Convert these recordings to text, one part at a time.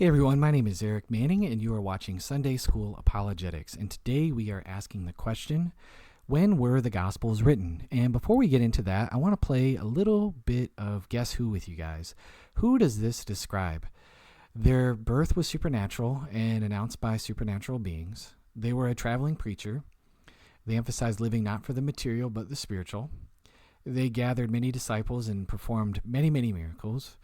Hey everyone, my name is Eric Manning, and you are watching Sunday School Apologetics. And today we are asking the question, when were the Gospels written? And before we get into that, I want to play a little bit of Guess Who with you guys. Who does this describe? Their birth was supernatural and announced by supernatural beings. They were a traveling preacher. They emphasized living not for the material but the spiritual. They gathered many disciples and performed many miracles.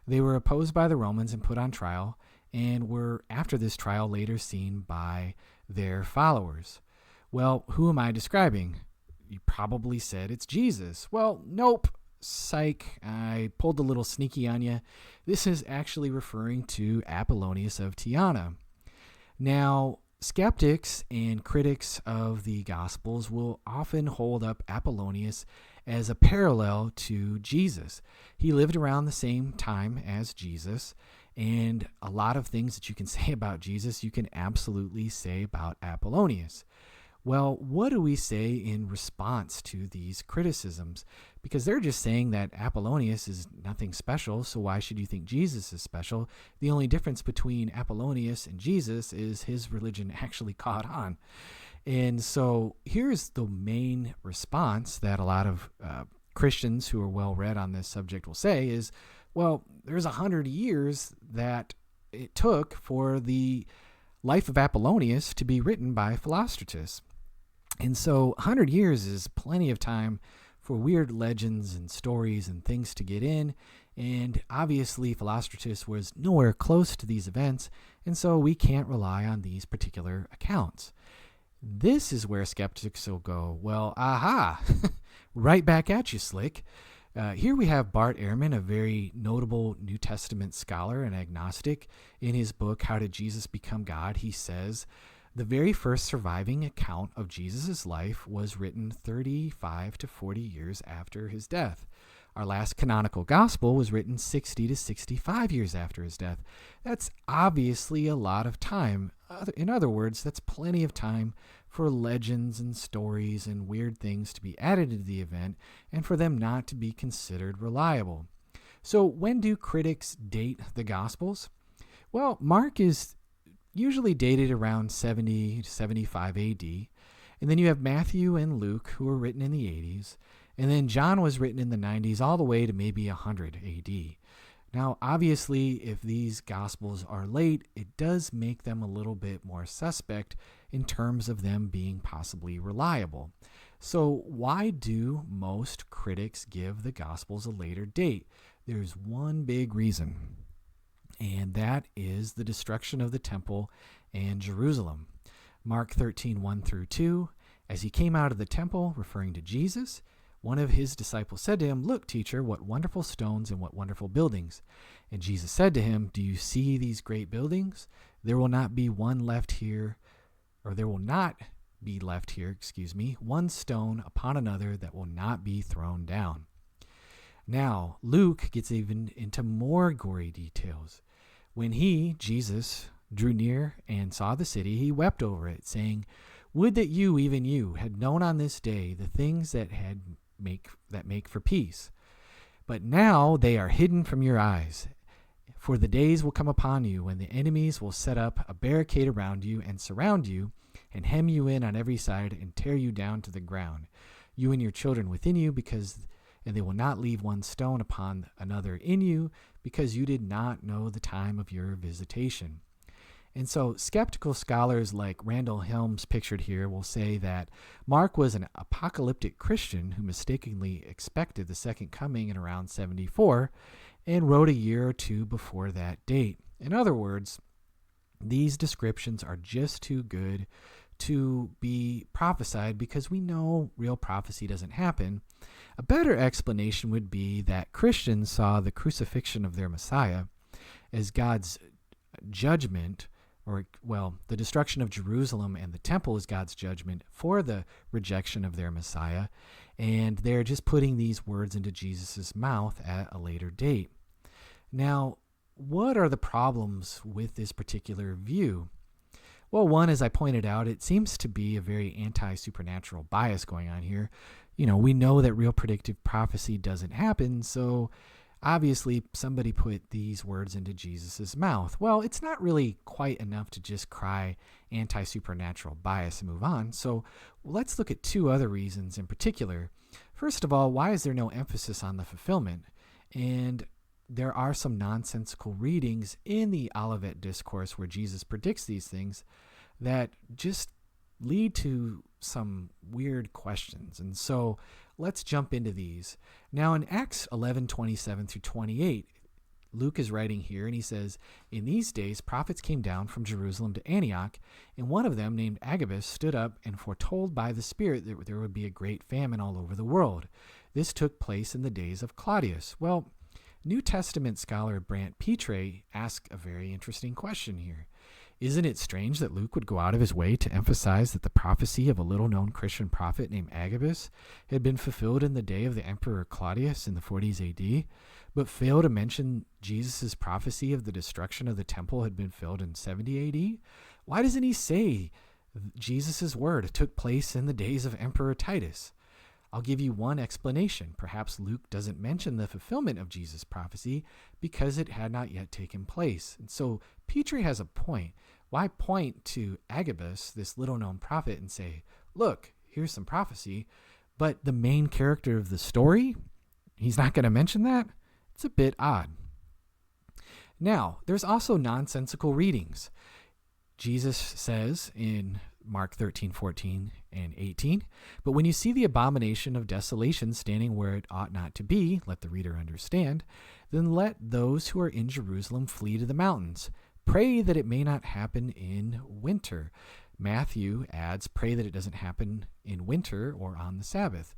They were opposed by the Romans and put on trial, and were, after this trial, later seen by their followers. Well, who am I describing? You probably said it's Jesus. Well, nope. Psych. I pulled a little sneaky on you. This is actually referring to Apollonius of Tyana. Now, skeptics and critics of the Gospels will often hold up Apollonius as a parallel to Jesus. He lived around the same time as Jesus, and a lot of things that you can say about Jesus, you can absolutely say about Apollonius. Well, what do we say in response to these criticisms? Because they're just saying that Apollonius is nothing special, so why should you think Jesus is special? The only difference between Apollonius and Jesus is his religion actually caught on. And so here's the main response that a lot of Christians who are well read on this subject will say is, well, there's 100 years that it took for the life of Apollonius to be written by Philostratus. And so 100 years is plenty of time for weird legends and stories and things to get in. And obviously Philostratus was nowhere close to these events, and so we can't rely on these particular accounts. This is where skeptics will go, well, aha, right back at you, Slick. Here we have Bart Ehrman, a very notable New Testament scholar and agnostic. In his book, How Did Jesus Become God? He says, the very first surviving account of Jesus' life was written 35 to 40 years after his death. Our last canonical gospel was written 60 to 65 years after his death. That's obviously a lot of time. In other words, that's plenty of time for legends and stories and weird things to be added to the event and for them not to be considered reliable. So when do critics date the Gospels? Well, Mark is usually dated around 70 to 75 AD. And then you have Matthew and Luke, who were written in the 80s. And then John was written in the 90s all the way to maybe 100 AD. Now, obviously, if these Gospels are late, it does make them a little bit more suspect in terms of them being possibly reliable. So why do most critics give the Gospels a later date? There's one big reason, and that is the destruction of the temple and Jerusalem. Mark 13:1 through 2, as he came out of the temple, referring to Jesus, one of his disciples said to him, "Look, teacher, what wonderful stones and what wonderful buildings." And Jesus said to him, "Do you see these great buildings? There will not be one left here, or there will not be left here, one stone upon another that will not be thrown down." Now, Luke gets even into more gory details. When he, Jesus, drew near and saw the city, he wept over it, saying, "Would that you, even you, had known on this day the things that make for peace. But now they are hidden from your eyes. For the days will come upon you when the enemies will set up a barricade around you and surround you and hem you in on every side and tear you down to the ground, you and your children within you, and they will not leave one stone upon another in you, because you did not know the time of your visitation." And so skeptical scholars like Randall Helms, pictured here, will say that Mark was an apocalyptic Christian who mistakenly expected the second coming in around 74 and wrote a year or two before that date. In other words, these descriptions are just too good to be prophesied because we know real prophecy doesn't happen. A better explanation would be that Christians saw the crucifixion of their Messiah as God's judgment, the destruction of Jerusalem and the temple is God's judgment for the rejection of their Messiah, and they're just putting these words into Jesus' mouth at a later date. Now, what are the problems with this particular view? Well, one, as I pointed out, it seems to be a very anti-supernatural bias going on here. We know that real predictive prophecy doesn't happen, so Obviously, somebody put these words into Jesus' mouth. Well, it's not really quite enough to just cry anti-supernatural bias and move on. So let's look at two other reasons in particular. First of all, why is there no emphasis on the fulfillment? And there are some nonsensical readings in the Olivet Discourse where Jesus predicts these things that just lead to some weird questions. And so let's jump into these. Now in Acts 11:27 through 28, Luke is writing here and he says, "In these days prophets came down from Jerusalem to Antioch, and one of them, named Agabus, stood up and foretold by the Spirit that there would be a great famine all over the world. This took place in the days of Claudius." Well, New Testament scholar Brant Pitre asks a very interesting question here. Isn't it strange that Luke would go out of his way to emphasize that the prophecy of a little-known Christian prophet named Agabus had been fulfilled in the day of the Emperor Claudius in the 40s AD, but fail to mention Jesus' prophecy of the destruction of the temple had been fulfilled in 70 AD? Why doesn't he say Jesus' word took place in the days of Emperor Titus? I'll give you one explanation. Perhaps Luke doesn't mention the fulfillment of Jesus' prophecy because it had not yet taken place. And so Petrie has a point. Why point to Agabus, this little-known prophet, and say, look, here's some prophecy, but the main character of the story, he's not going to mention that? It's a bit odd. Now, there's also nonsensical readings. Jesus says in Mark 13:14 and 18, "But when you see the abomination of desolation standing where it ought not to be, let the reader understand, then let those who are in Jerusalem flee to the mountains. Pray that it may not happen in winter." Matthew adds, "Pray that it doesn't happen in winter or on the Sabbath."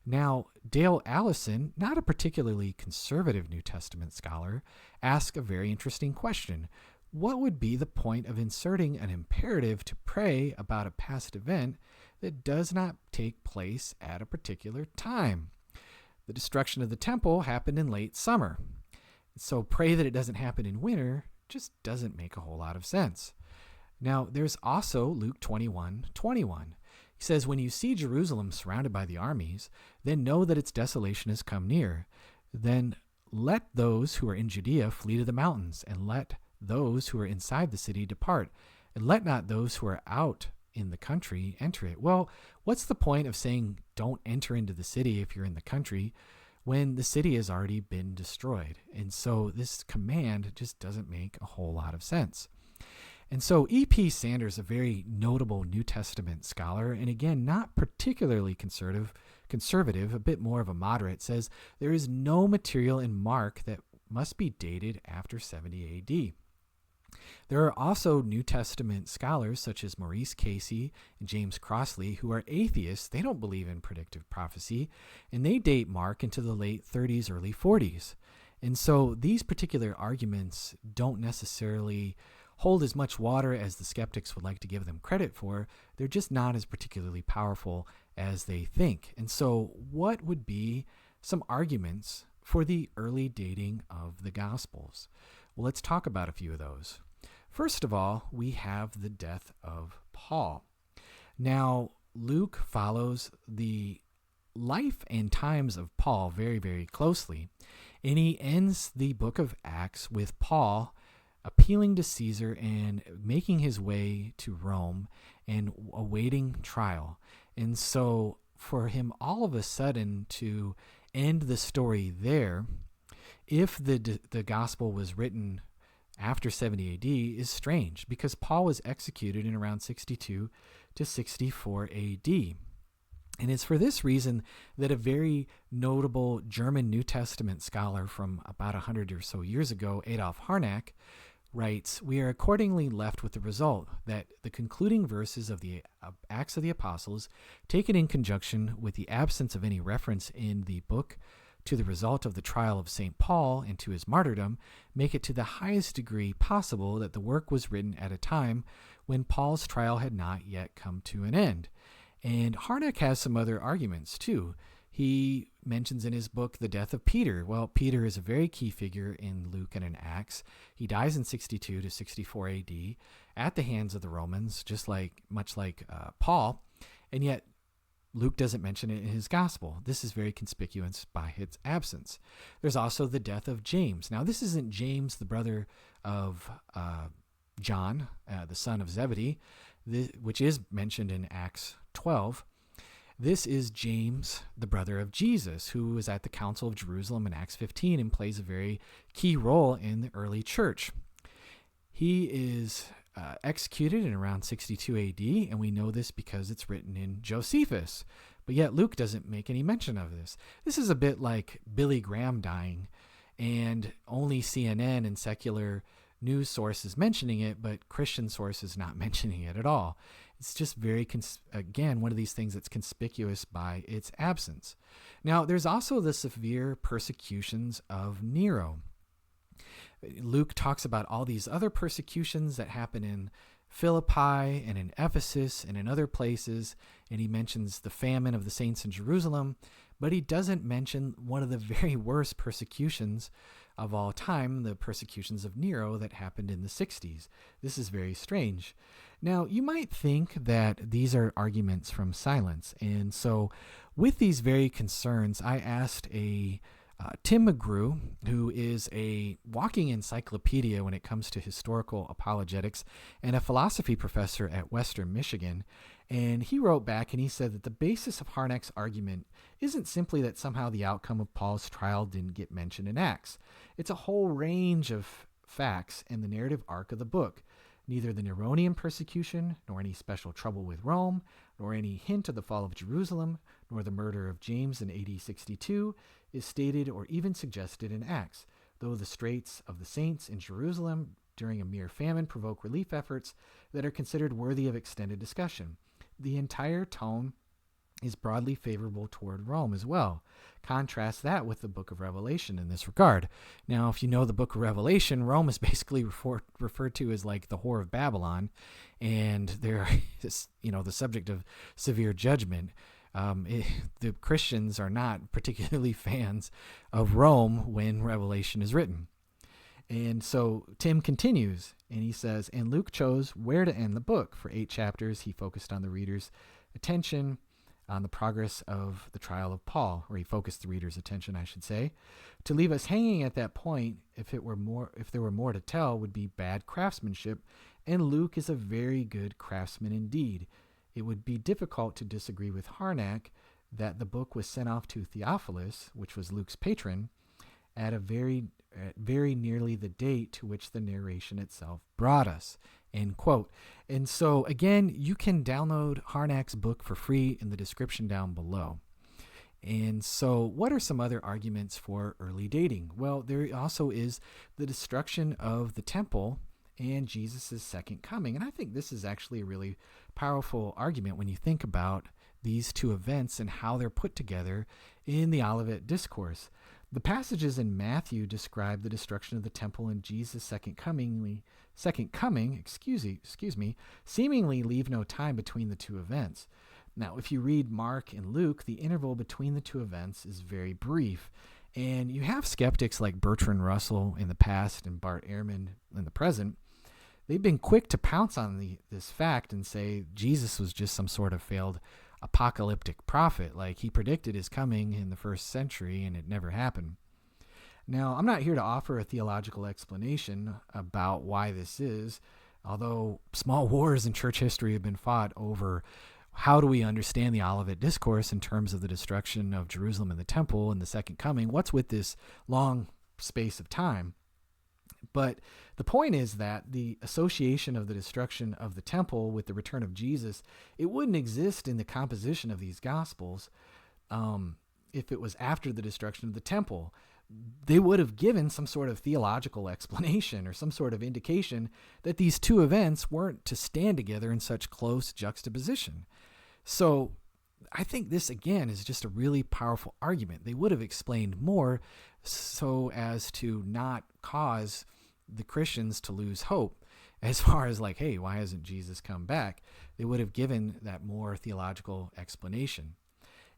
Now, Dale Allison, not a particularly conservative New Testament scholar, asks a very interesting question. What would be the point of inserting an imperative to pray about a past event that does not take place at a particular time? The destruction of the temple happened in late summer. So pray that it doesn't happen in winter just doesn't make a whole lot of sense. Now, there's also Luke 21:21. He says, "When you see Jerusalem surrounded by the armies, then know that its desolation has come near. Then let those who are in Judea flee to the mountains, and let those who are inside the city depart, and let not those who are out in the country enter it." Well, what's the point of saying don't enter into the city if you're in the country when the city has already been destroyed? And so this command just doesn't make a whole lot of sense. And so E.P. Sanders, a very notable New Testament scholar, and again, not particularly conservative, a bit more of a moderate, says there is no material in Mark that must be dated after 70 AD. There are also New Testament scholars such as Maurice Casey and James Crossley who are atheists. They don't believe in predictive prophecy, and they date Mark into the late 30s, early 40s. And so these particular arguments don't necessarily hold as much water as the skeptics would like to give them credit for. They're just not as particularly powerful as they think. And so what would be some arguments for the early dating of the Gospels? Well, let's talk about a few of those. First of all, we have the death of Paul. Now, Luke follows the life and times of Paul very, very closely, and he ends the book of Acts with Paul appealing to Caesar and making his way to Rome and awaiting trial. And so for him all of a sudden to end the story there, if the gospel was written after 70 AD, is strange because Paul was executed in around 62 to 64 AD. And it's for this reason that a very notable German New Testament scholar from about 100 or so years ago, Adolf Harnack, writes, "We are accordingly left with the result that the concluding verses of the Acts of the Apostles, taken in conjunction with the absence of any reference in the book to the result of the trial of St. Paul and to his martyrdom, make it to the highest degree possible that the work was written at a time when Paul's trial had not yet come to an end." And Harnack has some other arguments too. He mentions in his book the death of Peter. Well, Peter is a very key figure in Luke and in Acts. He dies in 62 to 64 AD at the hands of the Romans, much like Paul. And yet Luke doesn't mention it in his gospel. This is very conspicuous by its absence. There's also the death of James. Now, this isn't James, the brother of John, the son of Zebedee, which is mentioned in Acts 12. This is James, the brother of Jesus, who was at the Council of Jerusalem in Acts 15 and plays a very key role in the early church. He is executed in around 62 AD, and we know this because it's written in Josephus. But yet Luke doesn't make any mention of this. This is a bit like Billy Graham dying, and only CNN and secular news sources mentioning it, but Christian sources not mentioning it at all. It's just very, again, one of these things that's conspicuous by its absence. Now, there's also the severe persecutions of Nero. Luke talks about all these other persecutions that happen in Philippi and in Ephesus and in other places, and he mentions the famine of the saints in Jerusalem, but he doesn't mention one of the very worst persecutions of all time, the persecutions of Nero that happened in the 60s. This is very strange. Now, you might think that these are arguments from silence, and so with these very concerns, I asked Tim McGrew, who is a walking encyclopedia when it comes to historical apologetics and a philosophy professor at Western Michigan. And he wrote back and he said that the basis of Harnack's argument isn't simply that somehow the outcome of Paul's trial didn't get mentioned in Acts. It's a whole range of facts in the narrative arc of the book. Neither the Neronian persecution, nor any special trouble with Rome, nor any hint of the fall of Jerusalem, nor the murder of James in AD 62 is stated or even suggested in Acts, though the straits of the saints in Jerusalem during a mere famine provoke relief efforts that are considered worthy of extended discussion. The entire tone is broadly favorable toward Rome as well. Contrast that with the book of Revelation in this regard. Now, if you know the book of Revelation, Rome is basically referred to as like the whore of Babylon, and they're the subject of severe judgment. The Christians are not particularly fans of Rome when Revelation is written. And so Tim continues, and he says, and Luke chose where to end the book. For 8 chapters, he focused on the reader's attention, on the progress of the trial of Paul, or he focused the reader's attention, I should say. To leave us hanging at that point, if there were more to tell, would be bad craftsmanship, and Luke is a very good craftsman indeed. It would be difficult to disagree with Harnack that the book was sent off to Theophilus, which was Luke's patron, at very nearly the date to which the narration itself brought us, end quote. And so, again, you can download Harnack's book for free in the description down below. And so, what are some other arguments for early dating? Well, there also is the destruction of the temple and Jesus' second coming. And I think this is actually a really powerful argument when you think about these two events and how they're put together in the Olivet Discourse. The passages in Matthew describe the destruction of the temple and Jesus' second coming, seemingly leave no time between the two events. Now, if you read Mark and Luke, the interval between the two events is very brief. And you have skeptics like Bertrand Russell in the past and Bart Ehrman in the present. They've been quick to pounce on this fact and say Jesus was just some sort of failed apocalyptic prophet, like he predicted his coming in the first century and it never happened. Now, I'm not here to offer a theological explanation about why this is, although small wars in church history have been fought over how do we understand the Olivet Discourse in terms of the destruction of Jerusalem and the temple and the second coming. What's with this long space of time? But the point is that the association of the destruction of the temple with the return of Jesus, it wouldn't exist in the composition of these Gospels if it was after the destruction of the temple. They would have given some sort of theological explanation or some sort of indication that these two events weren't to stand together in such close juxtaposition. So I think this, again, is just a really powerful argument. They would have explained more so as to not cause the Christians to lose hope as far as like, hey, why hasn't Jesus come back? They would have given that more theological explanation.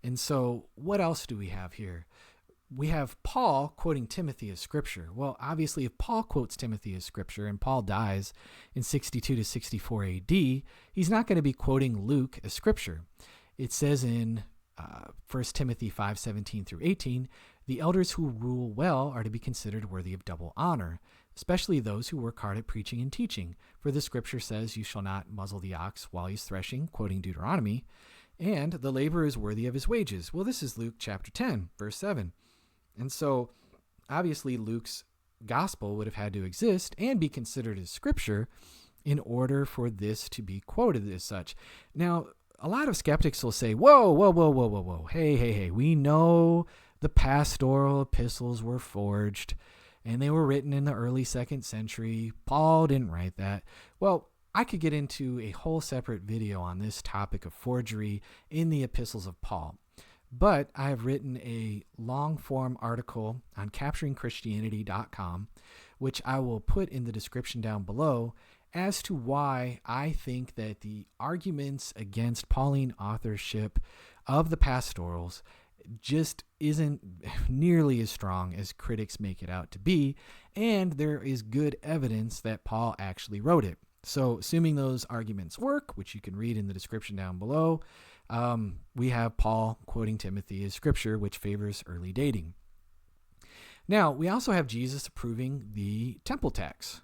And so what else do we have here? We have Paul quoting Timothy as scripture. Well, obviously, if Paul quotes Timothy as scripture and Paul dies in 62 to 64 AD, he's not going to be quoting Luke as scripture. It says in 1 Timothy 5:17 through 18, the elders who rule well are to be considered worthy of double honor, especially those who work hard at preaching and teaching. For the scripture says, you shall not muzzle the ox while he's threshing, quoting Deuteronomy, and the laborer is worthy of his wages. Well, this is Luke chapter 10, verse 7. And so, obviously, Luke's gospel would have had to exist and be considered as scripture in order for this to be quoted as such. Now, a lot of skeptics will say, whoa. Hey. We know the pastoral epistles were forged and they were written in the early 2nd century. Paul didn't write that. Well, I could get into a whole separate video on this topic of forgery in the epistles of Paul. But I have written a long-form article on capturingchristianity.com, which I will put in the description down below, as to why I think that the arguments against Pauline authorship of the pastorals just isn't nearly as strong as critics make it out to be, and there is good evidence that Paul actually wrote it. So assuming those arguments work, which you can read in the description down below, we have Paul quoting Timothy as scripture, which favors early dating. Now, we also have Jesus approving the temple tax.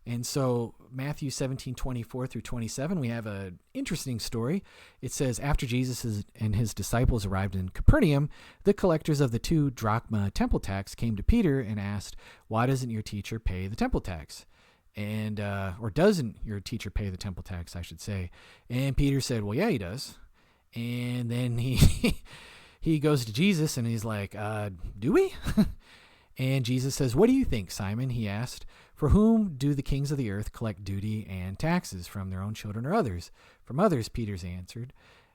And so Matthew 17:24 through 27, we have an interesting story. It says, after Jesus and his disciples arrived in Capernaum, the collectors of the 2 drachma temple tax came to Peter and asked, why doesn't your teacher pay the temple tax? And or doesn't your teacher pay the temple tax, I should say. And Peter said, well, yeah, he does. And then he goes to Jesus and he's like, do we? And Jesus says, what do you think, Simon? He asked. For whom do the kings of the earth collect duty and taxes? From their own children or others? From others, Peter's answered.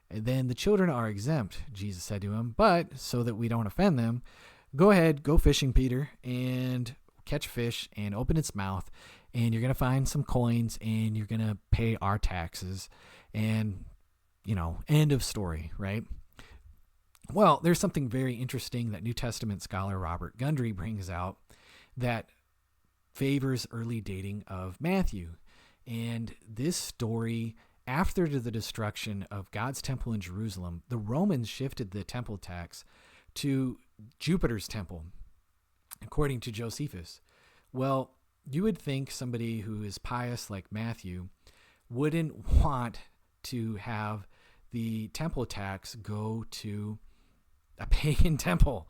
And then the children are exempt, Jesus said to him. But so that we don't offend them, go ahead, go fishing, Peter, and catch fish and open its mouth. And you're going to find some coins and you're going to pay our taxes. And, end of story, right? Well, there's something very interesting that New Testament scholar Robert Gundry brings out that favors early dating of Matthew. And this story, after the destruction of God's temple in Jerusalem, the Romans shifted the temple tax to Jupiter's temple, according to Josephus. Well, you would think somebody who is pious like Matthew wouldn't want to have the temple tax go to a pagan temple.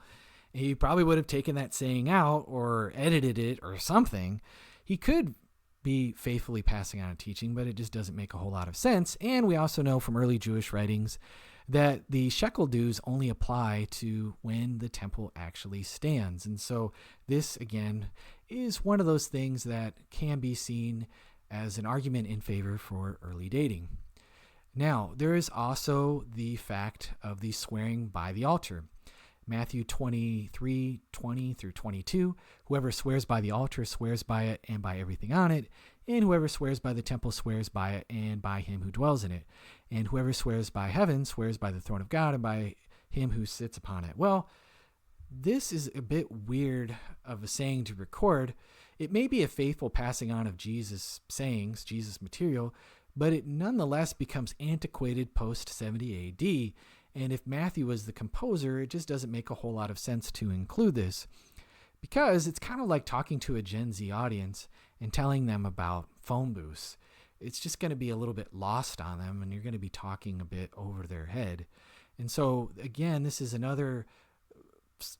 He probably would have taken that saying out or edited it or something. He could be faithfully passing on a teaching, but it just doesn't make a whole lot of sense. And we also know from early Jewish writings that the shekel dues only apply to when the temple actually stands. And so this, again, is one of those things that can be seen as an argument in favor for early dating. Now, there is also the fact of the swearing by the altar. Matthew 23:20 through 22, whoever swears by the altar swears by it and by everything on it, and whoever swears by the temple swears by it and by him who dwells in it. And whoever swears by heaven swears by the throne of God and by him who sits upon it. Well, this is a bit weird of a saying to record. It may be a faithful passing on of Jesus' sayings, Jesus' material, but it nonetheless becomes antiquated post-70 AD. And if Matthew was the composer, it just doesn't make a whole lot of sense to include this, because it's kind of like talking to a Gen Z audience and telling them about phone booths. It's just going to be a little bit lost on them, and you're going to be talking a bit over their head. And so, again, this is another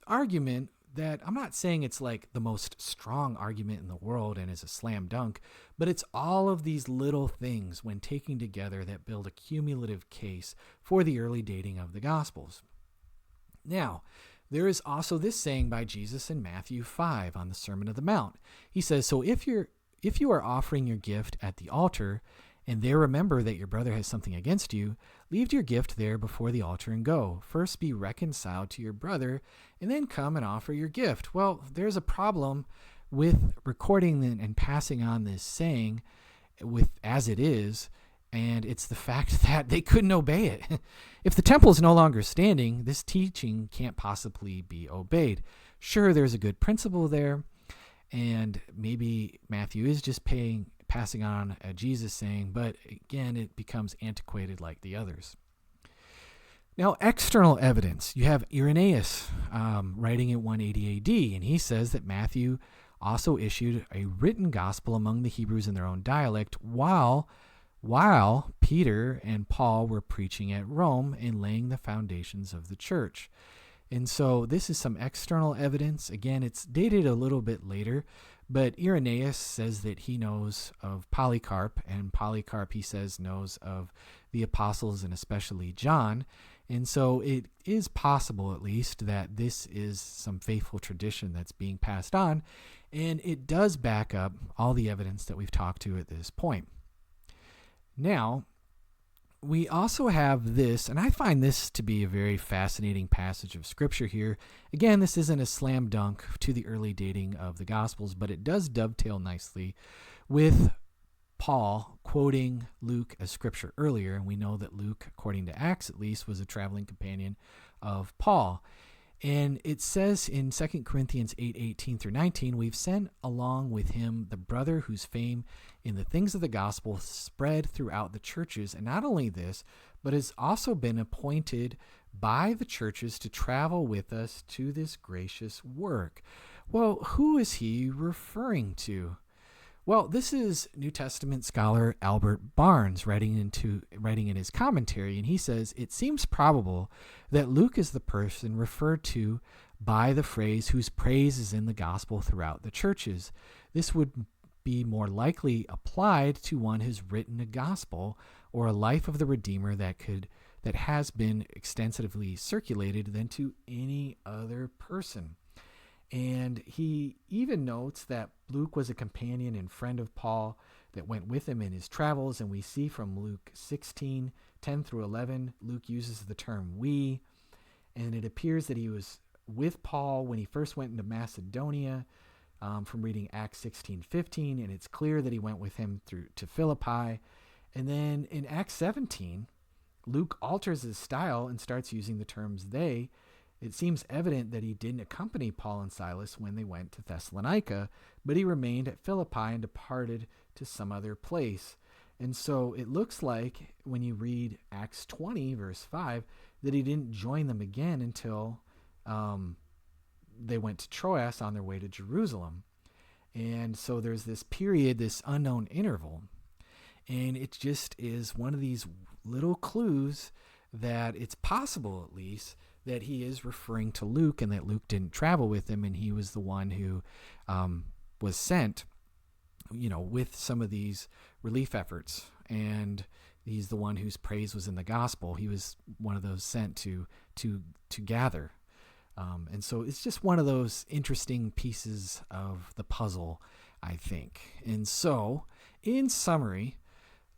argument that I'm not saying it's like the most strong argument in the world and is a slam dunk, but it's all of these little things when taken together that build a cumulative case for the early dating of the Gospels. Now, there is also this saying by Jesus in Matthew 5 on the Sermon on the Mount. He says, so if you are offering your gift at the altar and there remember that your brother has something against you, leave your gift there before the altar and go. First be reconciled to your brother, and then come and offer your gift. Well, there's a problem with recording and passing on this saying as it is, and it's the fact that they couldn't obey it. If the temple is no longer standing, this teaching can't possibly be obeyed. Sure, there's a good principle there, and maybe Matthew is just passing on a Jesus saying, but again, it becomes antiquated like the others. Now, external evidence. You have Irenaeus writing in 180 AD, and he says that Matthew also issued a written gospel among the Hebrews in their own dialect while Peter and Paul were preaching at Rome and laying the foundations of the church. And so this is some external evidence. Again, it's dated a little bit later, but Irenaeus says that he knows of Polycarp, and Polycarp, he says, knows of the apostles and especially John. And so it is possible, at least, that this is some faithful tradition that's being passed on, and it does back up all the evidence that we've talked to at this point. Now, we also have this, and I find this to be a very fascinating passage of Scripture here. Again, this isn't a slam dunk to the early dating of the Gospels, but it does dovetail nicely with Paul quoting Luke as Scripture earlier, and we know that Luke, according to Acts at least, was a traveling companion of Paul. And it says in 2 Corinthians 8:18 through 19, we've sent along with him the brother whose fame in the things of the gospel spread throughout the churches. And not only this, but has also been appointed by the churches to travel with us to this gracious work. Well, who is he referring to? Well, this is New Testament scholar Albert Barnes writing in his commentary, and he says, it seems probable that Luke is the person referred to by the phrase whose praise is in the gospel throughout the churches. This would be more likely applied to one who's written a gospel or a life of the Redeemer that has been extensively circulated than to any other person. And he even notes that Luke was a companion and friend of Paul that went with him in his travels. And we see from Luke 16:10 through 11, Luke uses the term we. And it appears that he was with Paul when he first went into Macedonia, from reading Acts 16:15. And it's clear that he went with him through to Philippi. And then in Acts 17, Luke alters his style and starts using the terms they. It seems evident that he didn't accompany Paul and Silas when they went to Thessalonica, but he remained at Philippi and departed to some other place. And so it looks like when you read Acts 20, verse 5, that he didn't join them again until they went to Troas on their way to Jerusalem. And so there's this period, this unknown interval. And it just is one of these little clues that it's possible, at least, that he is referring to Luke and that Luke didn't travel with him and he was the one who was sent, with some of these relief efforts. And he's the one whose praise was in the gospel. He was one of those sent to gather. And so it's just one of those interesting pieces of the puzzle, I think. And so, in summary,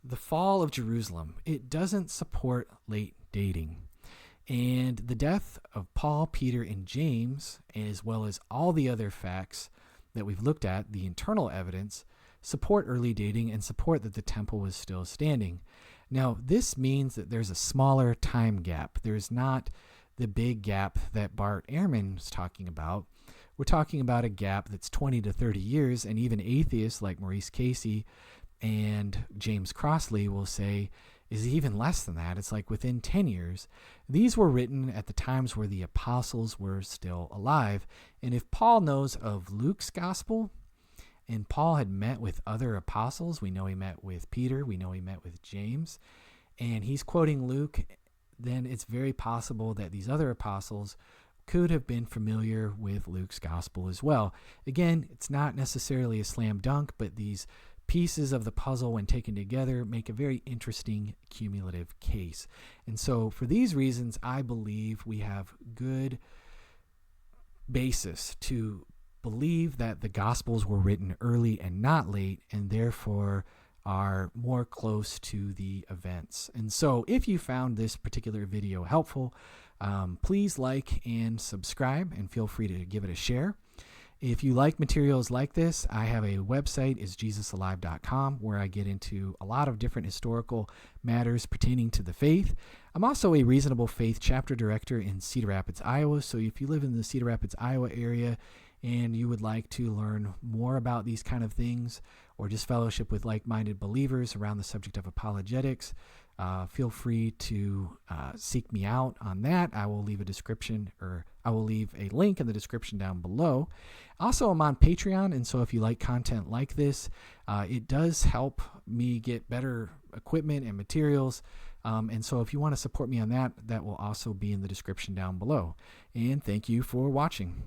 the fall of Jerusalem, it doesn't support late dating. And the death of Paul, Peter, and James, as well as all the other facts that we've looked at, the internal evidence, support early dating and support that the temple was still standing. Now, this means that there's a smaller time gap. There's not the big gap that Bart Ehrman was talking about. We're talking about a gap that's 20 to 30 years, and even atheists like Maurice Casey and James Crossley will say is even less than that. It's like within 10 years. These were written at the times where the apostles were still alive. And if Paul knows of Luke's gospel, and Paul had met with other apostles, we know he met with Peter, we know he met with James, and he's quoting Luke, then it's very possible that these other apostles could have been familiar with Luke's gospel as well. Again, it's not necessarily a slam dunk, but these pieces of the puzzle, when taken together, make a very interesting cumulative case. And so for these reasons, I believe we have good basis to believe that the Gospels were written early and not late, and therefore are more close to the events. And so if you found this particular video helpful, please like and subscribe, and feel free to give it a share. If you like materials like this, I have a website, isjesusalive.com, where I get into a lot of different historical matters pertaining to the faith. I'm also a Reasonable Faith chapter director in Cedar Rapids, Iowa. So if you live in the Cedar Rapids, Iowa area and you would like to learn more about these kind of things, or just fellowship with like-minded believers around the subject of apologetics, feel free to seek me out on that. I will leave a description, or I will leave a link in the description down below. Also, I'm on Patreon, and so if you like content like this, it does help me get better equipment and materials. And so if you want to support me on that, that will also be in the description down below. And thank you for watching.